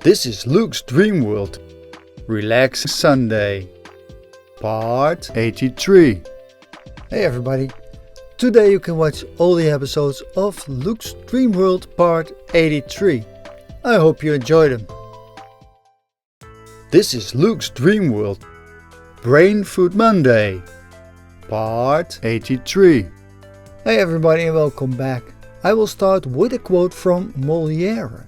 This is Luke's Dreamworld. Relax Sunday. Part 83. Hey everybody. Today you can watch all the episodes of Luke's Dreamworld Part 83. I hope you enjoy them. This is Luke's Dreamworld. Brain Food Monday. Part 83. Hey everybody and welcome back. I will start with a quote from Molière.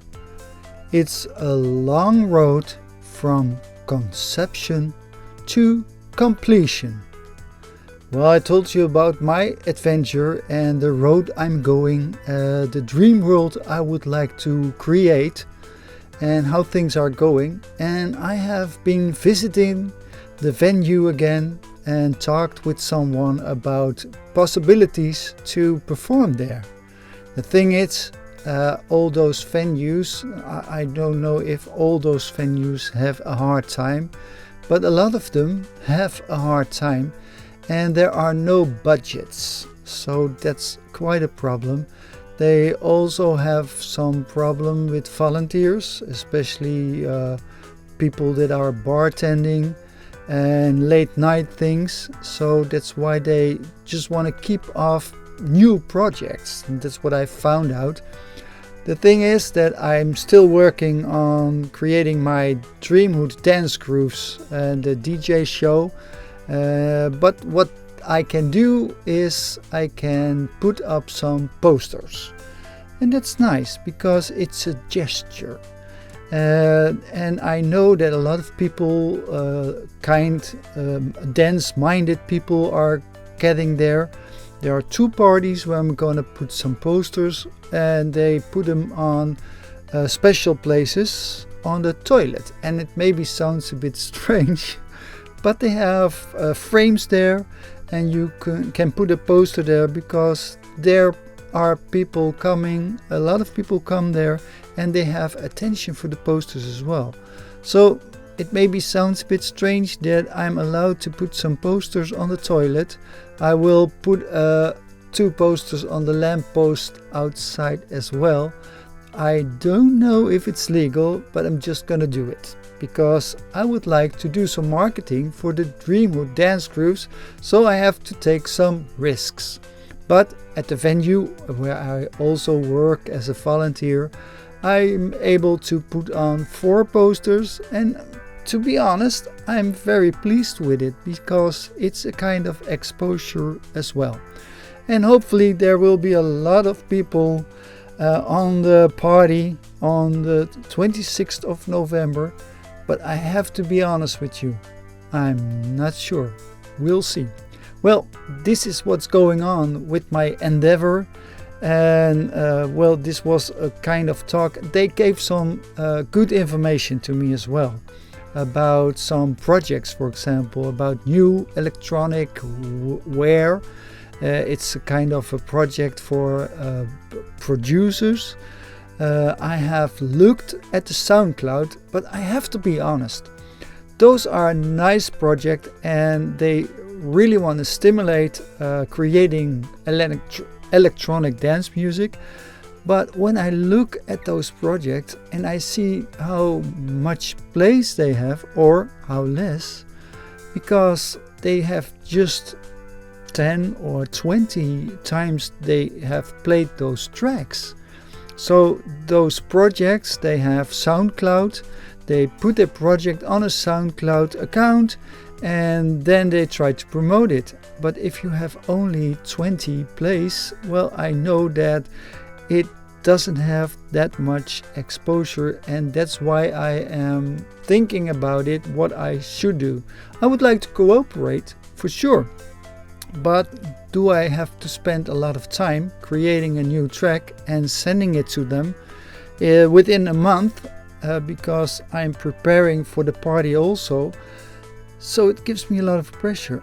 It's a long road from conception to completion. Well, I told you about my adventure and the road I'm going, the dream world I would like to create and how things are going. And I have been visiting the venue again and talked with someone about possibilities to perform there. The thing is, all those venues, I don't know if all those venues have a hard time, but a lot of them have a hard time and there are no budgets. So that's quite a problem. They also have some problem with volunteers, especially people that are bartending and late night things. So that's why they just want to keep off new projects. And that's what I found out. The thing is that I'm still working on creating my Dreamhood dance grooves and the DJ show. But what I can do is I can put up some posters. And that's nice because it's a gesture. And I know that a lot of people, dance-minded people are getting there. There are two parties where I'm going to put some posters and they put them on special places on the toilet. And it maybe sounds a bit strange, but they have frames there and you can put a poster there because there are people coming, a lot of people come there and they have attention for the posters as well. So it maybe sounds a bit strange that I'm allowed to put some posters on the toilet. I will put 2 posters on the lamppost outside as well. I don't know if it's legal, but I'm just gonna do it because I would like to do some marketing for the Dreamhood dance grooves, so I have to take some risks. But at the venue where I also work as a volunteer, I'm able to put on 4 posters, and to be honest, I'm very pleased with it because it's a kind of exposure as well. And hopefully there will be a lot of people on the party on the 26th of November. But I have to be honest with you, I'm not sure. We'll see. Well, this is what's going on with my endeavor. And this was a kind of talk. They gave some good information to me as well about some projects, for example, about new electronic wear. It's a kind of a project for producers. I have looked at the SoundCloud, but I have to be honest. Those are a nice project and they really want to stimulate creating electronic dance music. But when I look at those projects and I see how much plays they have or how less, because they have just 10 or 20 times they have played those tracks. So those projects, they have SoundCloud, they put their project on a SoundCloud account and then they try to promote it. But if you have only 20 plays, well, I know that it doesn't have that much exposure, and that's why I am thinking about it, what I should do. I would like to cooperate for sure, but do I have to spend a lot of time creating a new track and sending it to them within a month because I'm preparing for the party also. So it gives me a lot of pressure.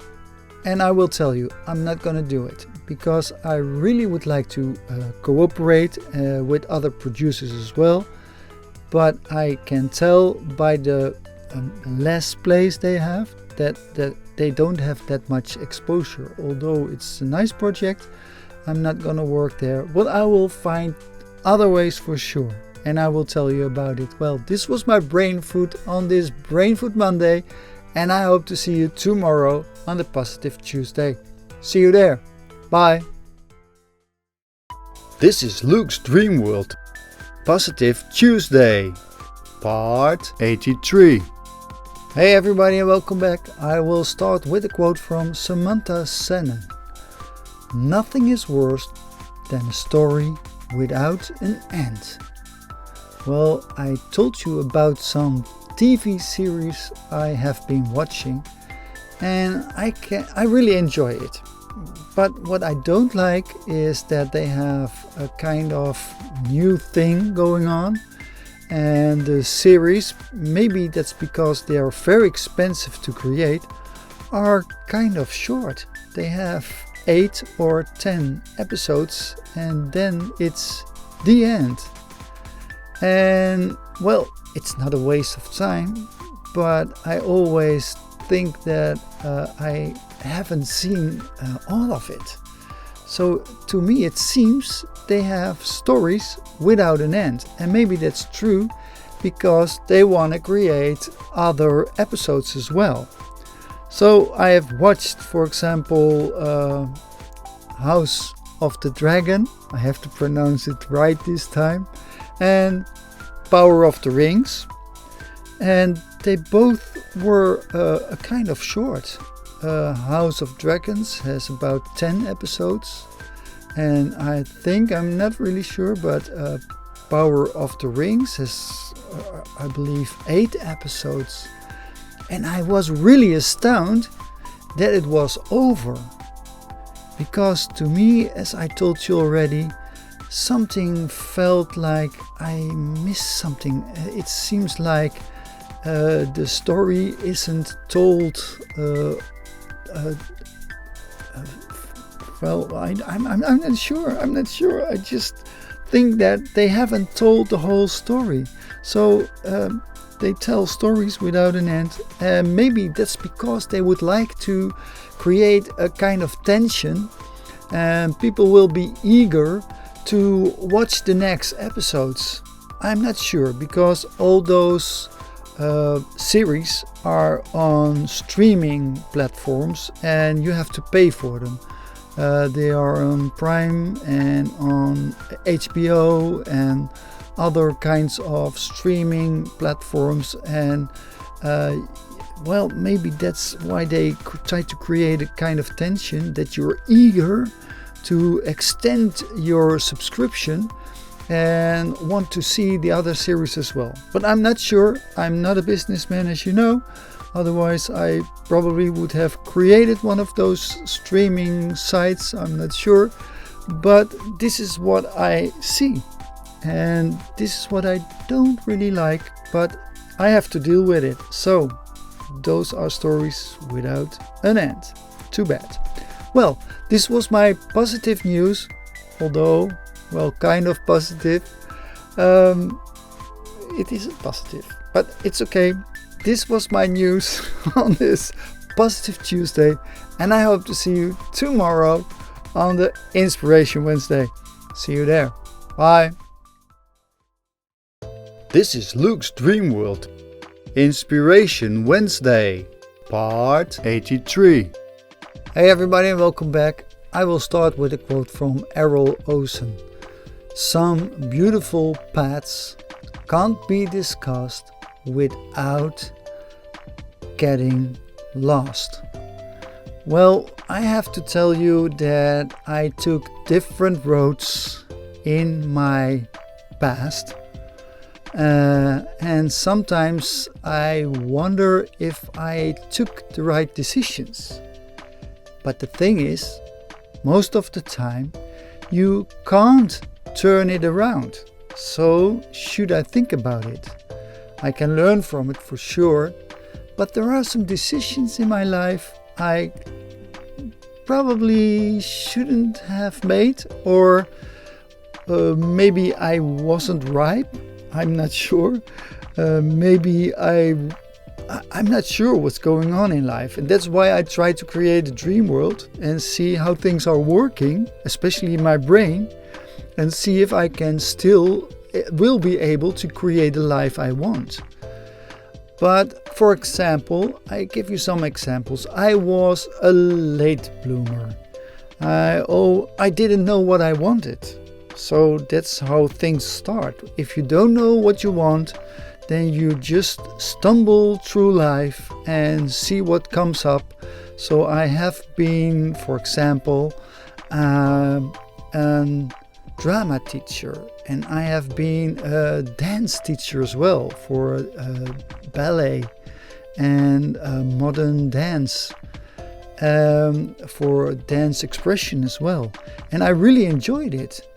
And I will tell you, I'm not going to do it because I really would like to cooperate with other producers as well. But I can tell by the less plays they have that they don't have that much exposure. Although it's a nice project, I'm not going to work there. But I will find other ways for sure. and I will tell you about it. Well, this was my brain food on this Brain Food Monday, and I hope to see you tomorrow on the Positive Tuesday. See you there. Bye. This is Luke's Dreamworld, Positive Tuesday, part 83. Hey everybody and welcome back. I will start with a quote from Samantha Shannon. Nothing is worse than a story without an end. Well, I told you about some TV series I have been watching, and I really enjoy it. But what I don't like is that they have a kind of new thing going on, and the series, maybe that's because they are very expensive to create, are kind of short. They have 8 or 10 episodes and then it's the end. And well, it's not a waste of time, but I always think that I haven't seen all of it. So to me it seems they have stories without an end, and maybe that's true because they want to create other episodes as well. So I have watched, for example, House of the Dragon, I have to pronounce it right this time, and Power of the Rings, and they both were a kind of short. House of Dragons has about 10 episodes, and I think, I'm not really sure, but Power of the Rings has, I believe, 8 episodes. And I was really astounded that it was over. Because to me, as I told you already, something felt like I missed something. It seems like the story isn't told. Well, I'm not sure. I'm not sure. I just think that they haven't told the whole story. So they tell stories without an end. And maybe that's because they would like to create a kind of tension, and people will be eager to watch the next episodes. I'm not sure, because all those series are on streaming platforms and you have to pay for them. They are on Prime and on HBO and other kinds of streaming platforms, and well, maybe that's why they try to create a kind of tension that you're eager to extend your subscription and want to see the other series as well. But I'm not sure. I'm not a businessman, as you know. Otherwise, I probably would have created one of those streaming sites. I'm not sure. But this is what I see. And this is what I don't really like, but I have to deal with it. So, those are stories without an end. Too bad. Well, this was my positive news, although, well, kind of positive. It isn't positive, but it's okay. This was my news on this Positive Tuesday, and I hope to see you tomorrow on the Inspiration Wednesday. See you there. Bye. This is Luke's Dreamworld, Inspiration Wednesday, part 83. Hey everybody and welcome back. I will start with a quote from Errol Osen. Some beautiful paths can't be discussed without getting lost. Well, I have to tell you that I took different roads in my past. And sometimes I wonder if I took the right decisions. But the thing is, most of the time, you can't turn it around. So should I think about it? I can learn from it for sure, but there are some decisions in my life I probably shouldn't have made, or maybe I wasn't ripe. I'm not sure. Maybe I'm not sure what's going on in life, and that's why I try to create a dream world and see how things are working, especially in my brain, and see if I can still will be able to create the life I want. But for example, I give you some examples. I was a late bloomer. I didn't know what I wanted. So that's how things start. If you don't know what you want, then you just stumble through life and see what comes up. So I have been, for example, a drama teacher, and I have been a dance teacher as well for ballet and modern dance, for dance expression as well. And I really enjoyed it.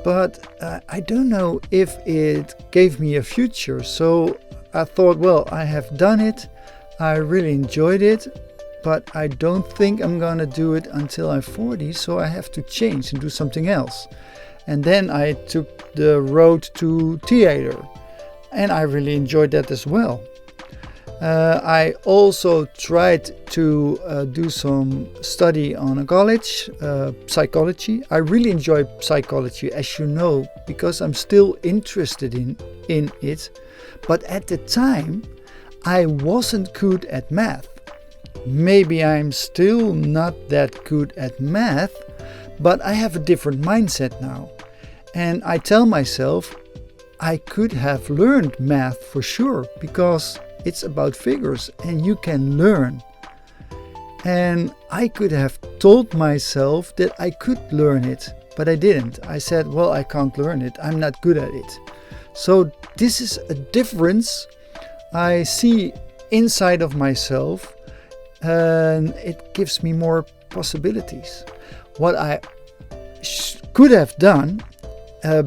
But I don't know if it gave me a future. So I thought, well, I have done it. I really enjoyed it. But I don't think I'm going to do it until I'm 40. So I have to change and do something else. And then I took the road to theater. And I really enjoyed that as well. I also tried to do some study on a college, psychology. I really enjoy psychology, as you know, because I'm still interested in it. But at the time, I wasn't good at math. Maybe I'm still not that good at math, but I have a different mindset now. And I tell myself, I could have learned math for sure, because it's about figures and you can learn. And I could have told myself that I could learn it, but I didn't. I said, well, I can't learn it. I'm not good at it. So this is a difference I see inside of myself, and it gives me more possibilities. What I could have done,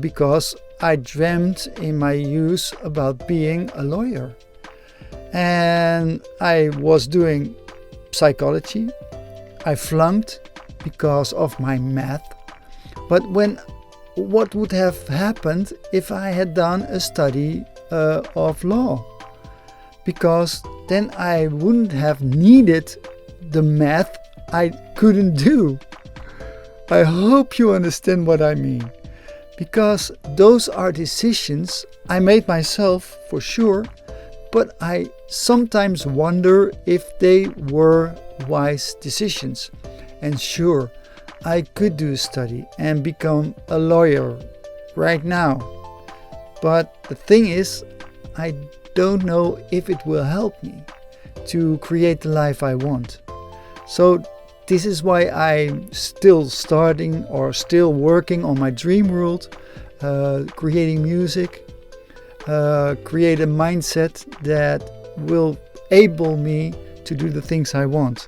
because I dreamt in my youth about being a lawyer. And I was doing psychology. I flunked because of my math. But what would have happened if I had done a study of law? Because then I wouldn't have needed the math I couldn't do. I hope you understand what I mean. Because those are decisions I made myself for sure. But I sometimes wonder if they were wise decisions. And sure, I could do a study and become a lawyer right now. But the thing is, I don't know if it will help me to create the life I want. So this is why I'm still working on my Dreamworld, creating music. Create a mindset that will enable me to do the things I want.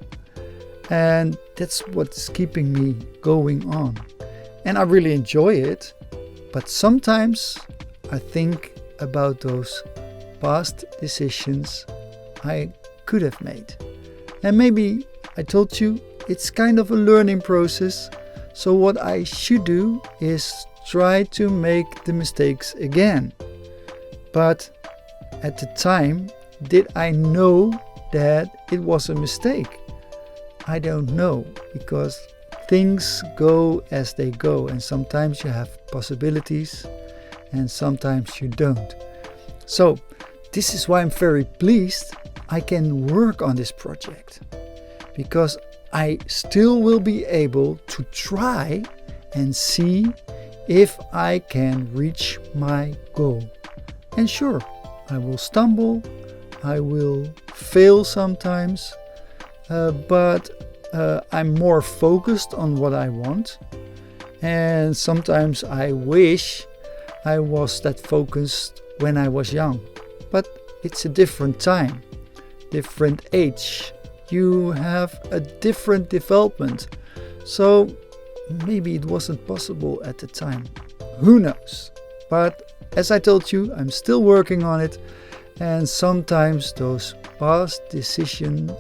And that's what's keeping me going on. And I really enjoy it. But sometimes I think about those past decisions I could have made. And maybe I told you it's kind of a learning process. So what I should do is try to make the mistakes again. But at the time, did I know that it was a mistake? I don't know, because things go as they go, and sometimes you have possibilities and sometimes you don't. So this is why I'm very pleased I can work on this project, because I still will be able to try and see if I can reach my goal. And sure, I will stumble, I will fail sometimes, but I'm more focused on what I want. And sometimes I wish I was that focused when I was young. But it's a different time, different age. You have a different development. So maybe it wasn't possible at the time. Who knows? But as I told you, I'm still working on it, and sometimes those past decisions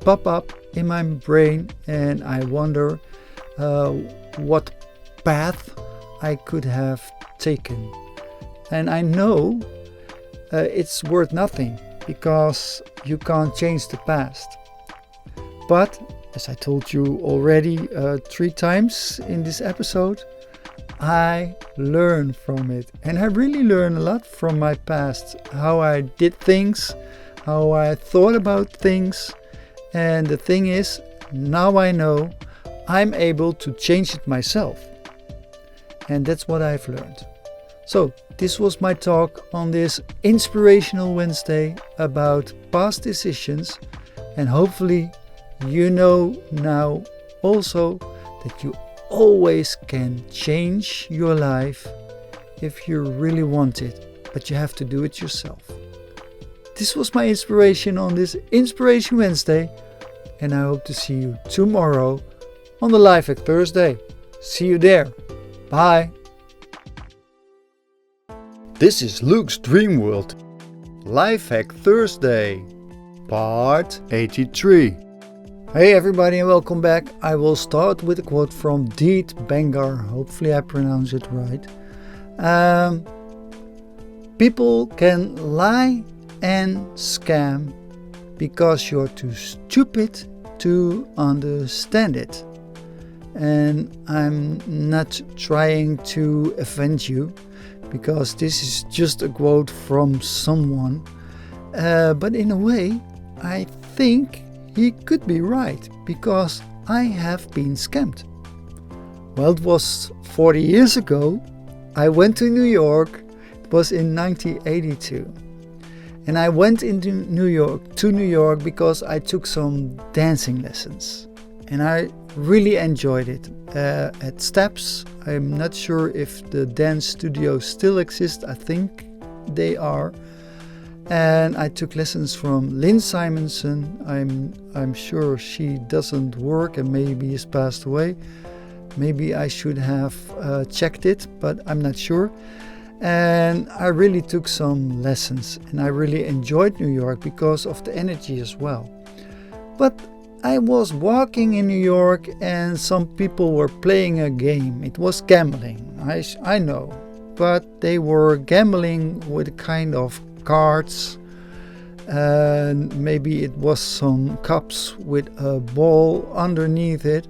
pop up in my brain, and I wonder what path I could have taken. And I know it's worth nothing, because you can't change the past. But as I told you already 3 times in this episode, I learn from it. And I really learn a lot from my past, how I did things, how I thought about things. And the thing is, now I know I'm able to change it myself. And that's what I've learned. So this was my talk on this Inspirational Wednesday about past decisions. And hopefully you know now also that you always can change your life if you really want it, but you have to do it yourself. This was my inspiration on this Inspiration Wednesday, and I hope to see you tomorrow on the Life Hack Thursday. See you there. Bye. This is Luke's Dreamworld, Life Hack Thursday, part 83. Hey everybody and welcome back. I will start with a quote from Deet Bengar. Hopefully I pronounce it right. People can lie and scam because you're too stupid to understand it. And I'm not trying to offend you because this is just a quote from someone. But in a way, I think he could be right, because I have been scammed. Well, it was 40 years ago. I went to New York. It was in 1982. And I went into New York because I took some dancing lessons. And I really enjoyed it. At Steps, I'm not sure if the dance studios still exist. I think they are. And I took lessons from Lynn Simonson. I'm sure she doesn't work and maybe has passed away. Maybe I should have checked it, but I'm not sure. And I really took some lessons and I really enjoyed New York because of the energy as well. But I was walking in New York and some people were playing a game. It was gambling, I know. But they were gambling with a kind of cards, and maybe it was some cups with a ball underneath it,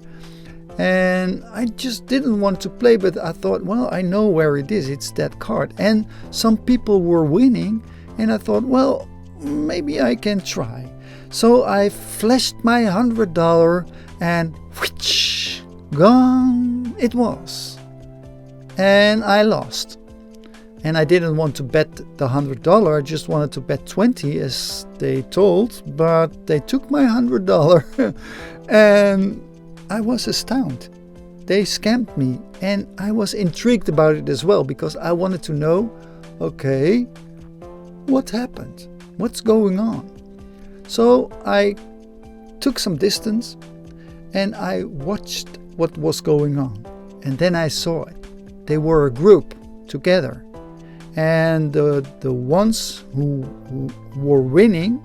and I just didn't want to play, but I thought, well, I know where it is, it's that card, and some people were winning, and I thought, well, maybe I can try. So I flashed my $100 and whoosh, gone it was, and I lost. And I didn't want to bet the $100, I just wanted to bet 20 as they told, but they took my $100 and I was astounded. They scammed me and I was intrigued about it as well because I wanted to know, okay, what happened? What's going on? So I took some distance and I watched what was going on. And then I saw it. They were a group together. And the ones who were winning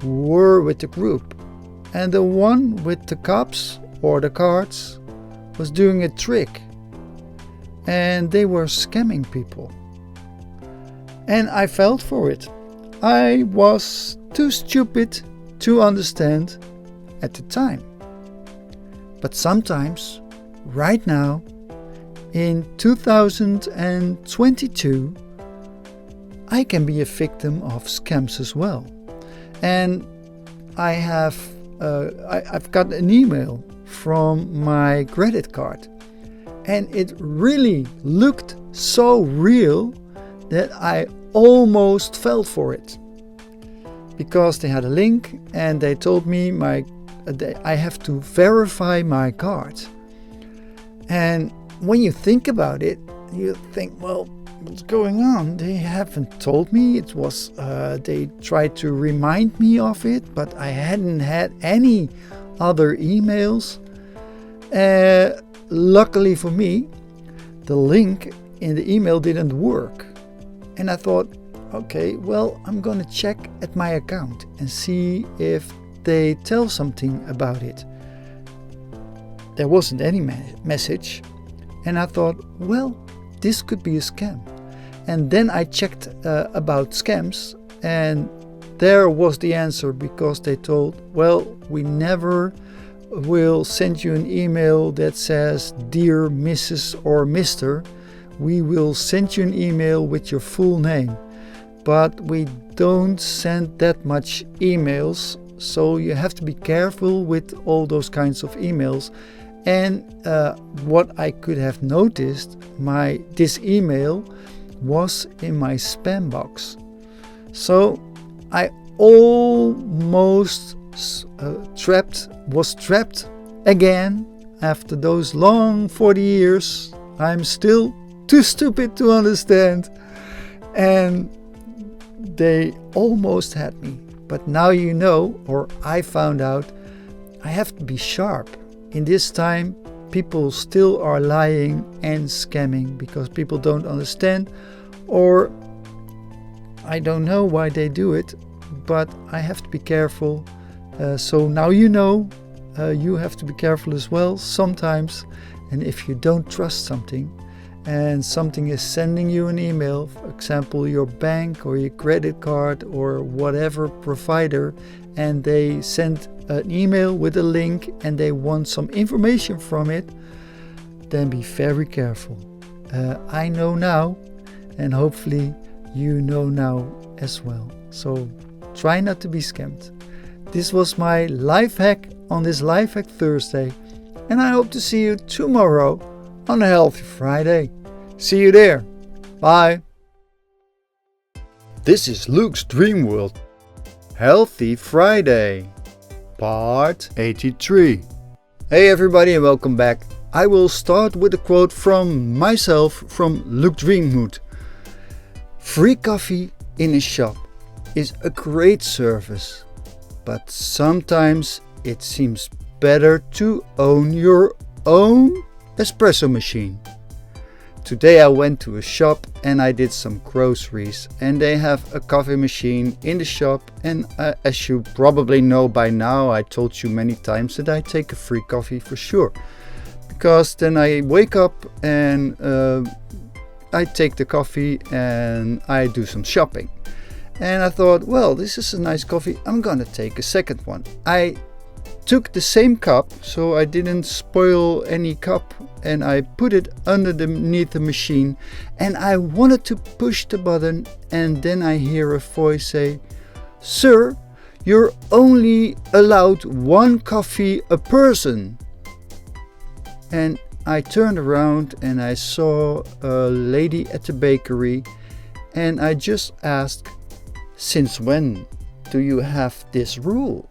were with the group. And the one with the cups or the cards was doing a trick. And they were scamming people. And I felt for it. I was too stupid to understand at the time. But sometimes, right now, in 2022, I can be a victim of scams as well. And I've got an email from my credit card. And it really looked so real that I almost fell for it. Because they had a link and they told me I have to verify my card. And when you think about it, you think, well, what's going on? They haven't told me. It was they tried to remind me of it, but I hadn't had any other emails. Luckily for me, the link in the email didn't work. And I thought, okay, well, I'm going to check at my account and see if they tell something about it. There wasn't any message. And I thought, well, this could be a scam. And then I checked about scams, and there was the answer, because they told, well, we never will send you an email that says Dear Mrs. or Mr. We will send you an email with your full name. But we don't send that much emails, so you have to be careful with all those kinds of emails. And what I could have noticed, this email was in my spam box. So I almost was trapped again. After those long 40 years, I'm still too stupid to understand. And they almost had me. But now you know, or I found out, I have to be sharp. In this time, people still are lying and scamming because people don't understand, or I don't know why they do it, but I have to be careful. So now you know, you have to be careful as well sometimes. And if you don't trust something, and something is sending you an email, for example, your bank or your credit card or whatever provider, and they send an email with a link and they want some information from it, then be very careful. I know now, and hopefully you know now as well. So try not to be scammed. This was my life hack on this Life Hack Thursday, and I hope to see you tomorrow on a Healthy Friday. See you there. Bye. This is Luke's Dreamworld. Healthy Friday, part 83. Hey everybody and welcome back. I will start with a quote from myself from Luke Dreamhood. Free coffee in a shop is a great service, but sometimes it seems better to own your own espresso machine. Today I went to a shop and I did some groceries, and they have a coffee machine in the shop, and as you probably know by now, I told you many times that I take a free coffee for sure, because then I wake up and I take the coffee and I do some shopping. And I thought, well, this is a nice coffee, I'm gonna take a second one. I took the same cup, so I didn't spoil any cup, and I put it underneath the machine, and I wanted to push the button, and then I hear a voice say, "Sir, you're only allowed one coffee a person." And I turned around and I saw a lady at the bakery, and I just asked, "Since when do you have this rule?"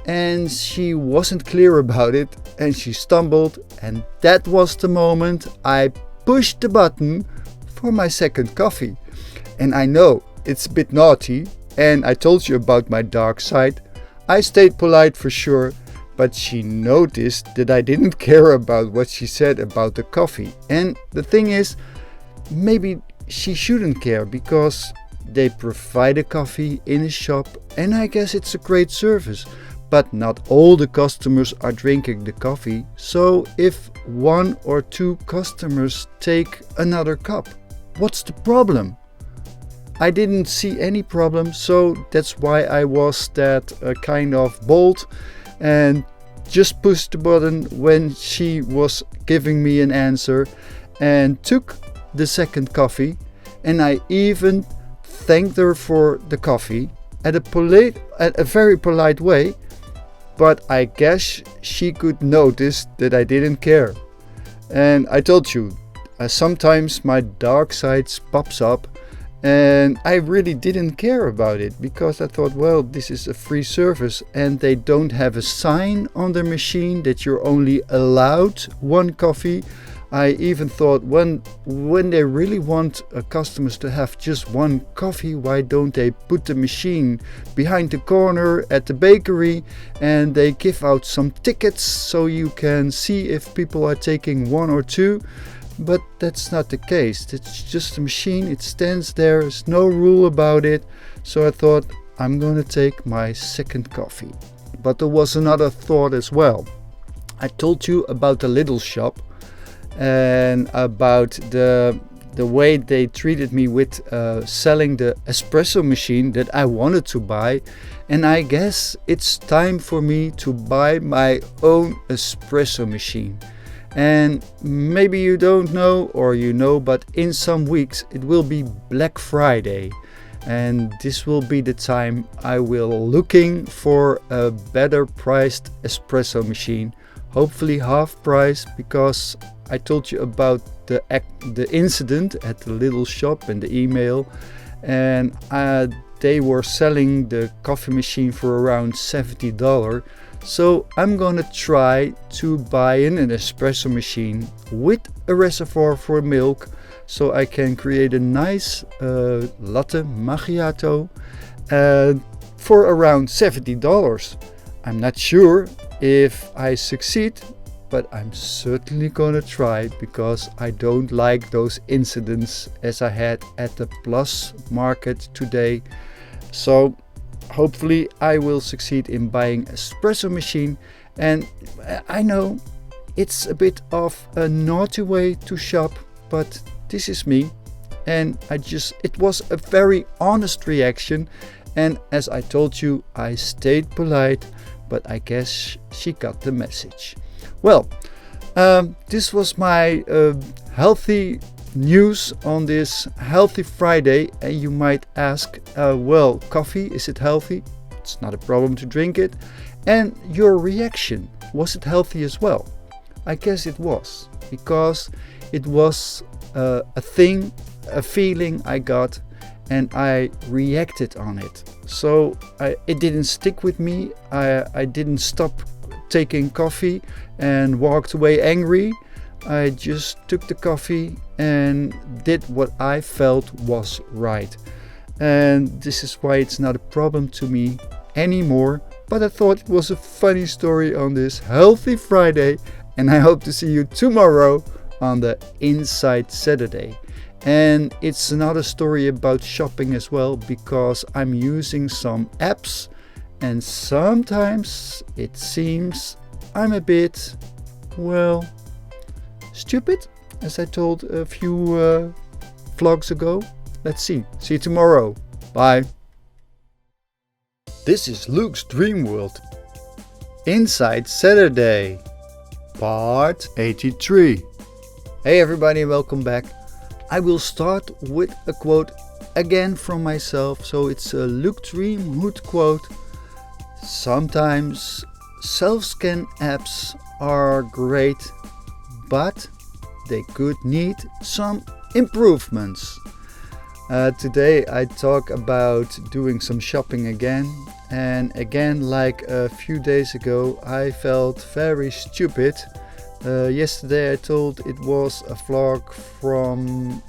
And she wasn't clear about it, and she stumbled, and that was the moment I pushed the button for my second coffee. And I know it's a bit naughty, and I told you about my dark side. I stayed polite for sure, but she noticed that I didn't care about what she said about the coffee. And the thing is, maybe she shouldn't care, because they provide a coffee in a shop, and I guess it's a great service. But not all the customers are drinking the coffee, so if one or two customers take another cup, what's the problem? I didn't see any problem, so that's why I was that kind of bold and just pushed the button when she was giving me an answer and took the second coffee, and I even thanked her for the coffee at a very polite way. But I guess she could notice that I didn't care. And I told you, sometimes my dark side pops up, and I really didn't care about it, because I thought, well, this is a free service, and they don't have a sign on their machine that you're only allowed one coffee. I even thought, when they really want customers to have just one coffee, why don't they put the machine behind the corner at the bakery, and they give out some tickets so you can see if people are taking one or two? But that's not the case. It's just a machine, it stands there, there's no rule about it. So I thought, I'm gonna take my second coffee. But there was another thought as well. I told you about the little shop and about the the way they treated me with selling the espresso machine that I wanted to buy, and I guess it's time for me to buy my own espresso machine. And maybe you don't know, or you know, but in some weeks it will be Black Friday, and this will be the time I will looking for a better priced espresso machine, hopefully half price, because I told you about the incident at the little shop and the email, and they were selling the coffee machine for around $70. So I'm gonna try to buy an espresso machine with a reservoir for milk, so I can create a nice latte macchiato for around $70. I'm not sure if I succeed, but I'm certainly gonna try, because I don't like those incidents as I had at the Plus market today. So hopefully I will succeed in buying espresso machine. And I know it's a bit of a naughty way to shop, but this is me, and it was a very honest reaction, and as I told you, I stayed polite, but I guess she got the message. Well, this was my healthy news on this healthy Friday. And you might ask, well, coffee, is it healthy? It's not a problem to drink it. And your reaction, was it healthy as well? I guess it was, because it was a feeling I got, and I reacted on it. So it didn't stick with me. I didn't stop taking coffee and walked away angry. I just took the coffee and did what I felt was right. And this is why it's not a problem to me anymore. But I thought it was a funny story on this healthy Friday, and I hope to see you tomorrow on the Inside Saturday. And it's another story about shopping as well, because I'm using some apps, and sometimes it seems I'm a bit, well, stupid, as I told a few vlogs ago. Let's see. See you tomorrow. Bye. This is Luke's Dreamworld. Inside Saturday, part 83. Hey everybody, welcome back. I will start with a quote again from myself. So it's a Luke Dreamhood quote. Sometimes self-scan apps are great, but they could need some improvements. Today I talk about doing some shopping again, and again, like a few days ago, I felt very stupid. Yesterday I told it was a vlog from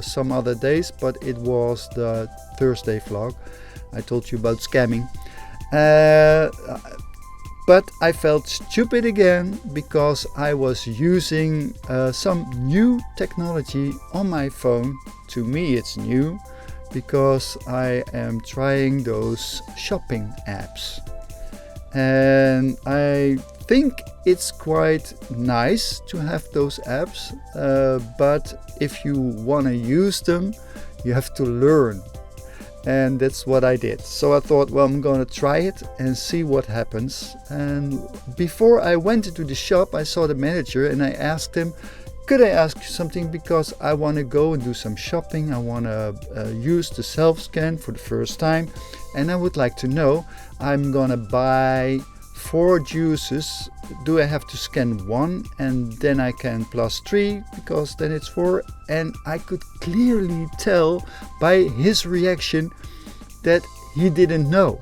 some other days, but it was the Thursday vlog. I told you about scamming. But I felt stupid again because I was using some new technology on my phone. To me it's new because I am trying those shopping apps. And I think it's quite nice to have those apps, but if you want to use them, you have to learn. And that's what I did. So I thought, well, I'm gonna try it and see what happens. And before I went into the shop, I saw the manager and I asked him, could I ask you something, because I want to go and do some shopping. I want to use the self-scan for the first time, and I would like to know, I'm gonna buy 4 juices. Do I have to scan 1 and then I can plus 3, because then it's 4? And I could clearly tell by his reaction that he didn't know.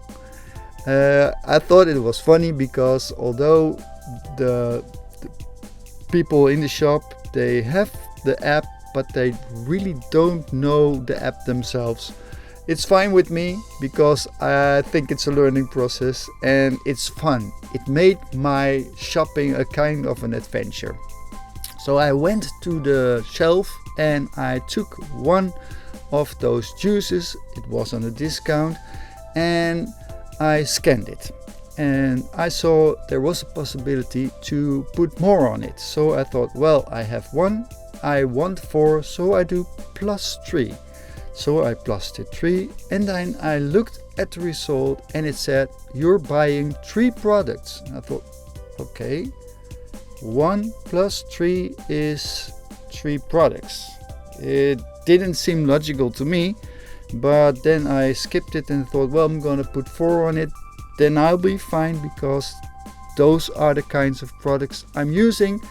I thought it was funny because although the people in the shop, they have the app, but they really don't know the app themselves. It's fine with me because I think it's a learning process and it's fun. It made my shopping a kind of an adventure. So I went to the shelf and I took 1 of those juices. It was on a discount and I scanned it. And I saw there was a possibility to put more on it. So I thought, well, I have 1 I want 4, so I do +3. So I plussed it 3, and then I looked at the result and it said you're buying 3 products. And I thought, okay, 1 + 3 is 3 products. It didn't seem logical to me, but then I skipped it and thought, well, I'm gonna put 4 on it, then I'll be fine, because those are the kinds of products I'm using.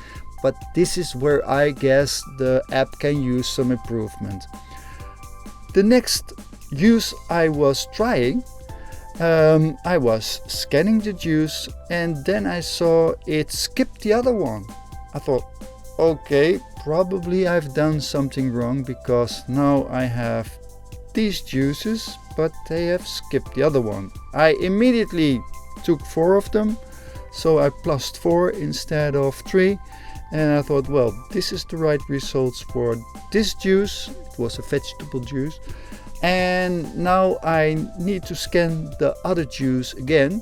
But this is where I guess the app can use some improvement. The next use I was trying, I was scanning the juice and then I saw it skipped the other one. I thought, okay, probably I've done something wrong, because now I have these juices, but they have skipped the other one. I immediately took 4 of them, so I plussed 4 instead of 3. And I thought, well, this is the right results for this juice. It was a vegetable juice. And now I need to scan the other juice again.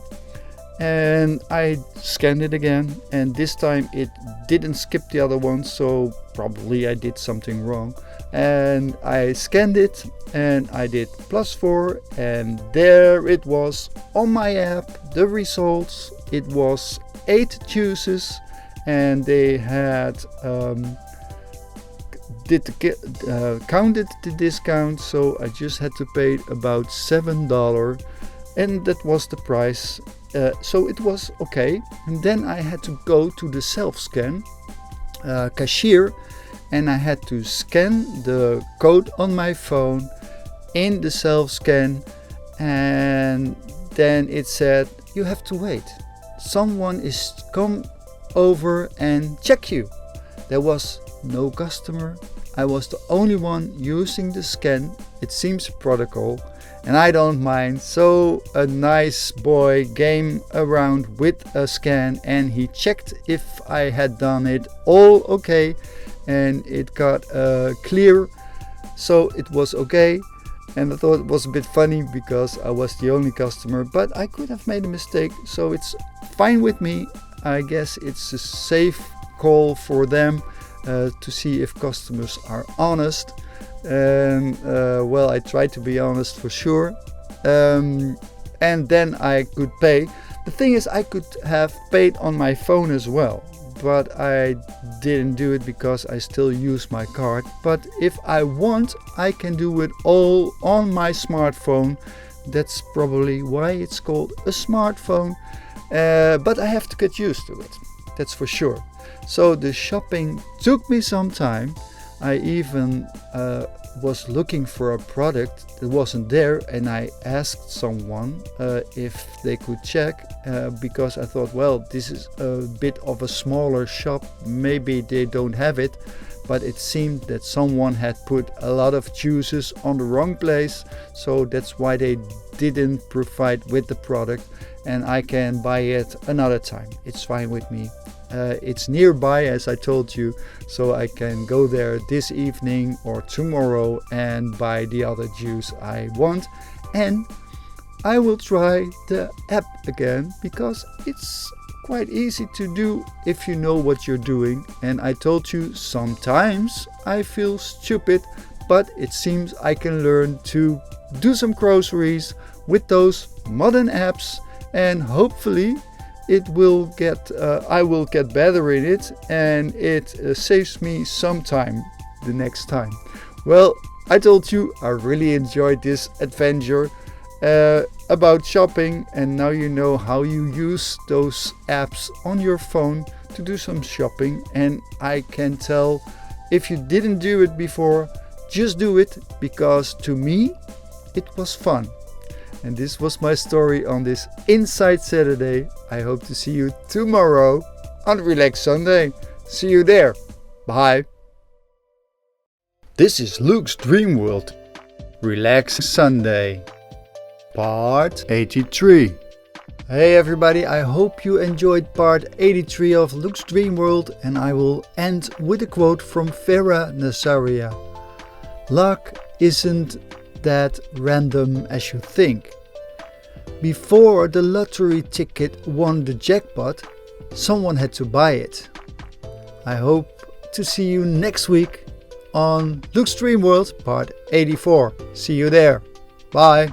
And I scanned it again. And this time it didn't skip the other one. So probably I did something wrong. And I scanned it and I did +4. And there it was on my app, the results. It was 8 juices. And they had counted the discount, so I just had to pay about $7, and that was the price. So it was okay. And then I had to go to the self-scan cashier, and I had to scan the code on my phone in the self-scan, and then it said you have to wait. Someone is come over and check you. There was no customer. I was the only one using the scan. It seems a protocol, and I don't mind. So a nice boy came around with a scan and he checked if I had done it all okay, and it got clear, so it was okay. And I thought it was a bit funny because I was the only customer, but I could have made a mistake, so it's fine with me. I guess it's a safe call for them to see if customers are honest. And well, I try to be honest for sure. And then I could pay. The thing is, I could have paid on my phone as well, but I didn't do it because I still use my card. But if I want, I can do it all on my smartphone. That's probably why it's called a smartphone. But I have to get used to it, that's for sure. So the shopping took me some time. I even was looking for a product that wasn't there, and I asked someone if they could check, because I thought, well, this is a bit of a smaller shop, maybe they don't have it. But it seemed that someone had put a lot of juices on the wrong place, so that's why they didn't provide with the product, and I can buy it another time. It's fine with me. It's nearby, as I told you, so I can go there this evening or tomorrow and buy the other juice I want. And I will try the app again, because it's quite easy to do if you know what you're doing. And I told you, sometimes I feel stupid, but it seems I can learn to do some groceries with those modern apps, and hopefully it will get I will get better in it, and it saves me some time the next time. Well, I told you I really enjoyed this adventure about shopping, and now you know how you use those apps on your phone to do some shopping. And I can tell, if you didn't do it before, just do it, because to me it was fun. And this was my story on this Inside Saturday. I hope to see you tomorrow on Relax Sunday. See you there. Bye. This is Luke's Dreamworld. Relax Sunday. Part 83. Hey everybody, I hope you enjoyed part 83 of Luke's Dreamworld, and I will end with a quote from Vera Nazaria. Luck isn't that random as you think. Before the lottery ticket won the jackpot, someone had to buy it. I hope to see you next week. on Luke's Dreamworld Part 84. See you there. Bye.